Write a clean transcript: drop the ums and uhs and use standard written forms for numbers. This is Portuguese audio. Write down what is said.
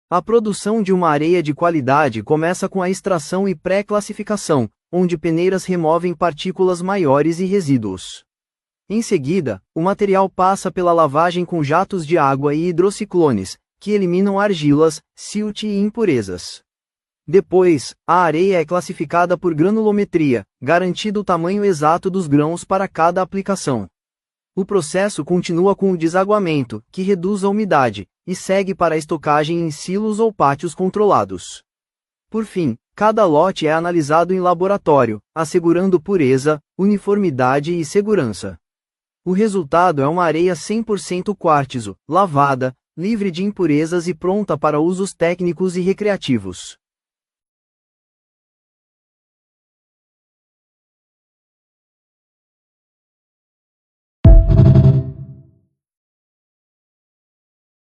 A produção de uma areia de qualidade começa com a extração e pré-classificação, onde peneiras removem partículas maiores e resíduos. Em seguida, o material passa pela lavagem com jatos de água e hidrociclones, que eliminam argilas, silt e impurezas. Depois, a areia é classificada por granulometria, garantindo o tamanho exato dos grãos para cada aplicação. O processo continua com o desaguamento, que reduz a umidade, e segue para a estocagem em silos ou pátios controlados. Por fim, cada lote é analisado em laboratório, assegurando pureza, uniformidade e segurança. O resultado é uma areia 100% quartzo, lavada, livre de impurezas e pronta para usos técnicos e recreativos.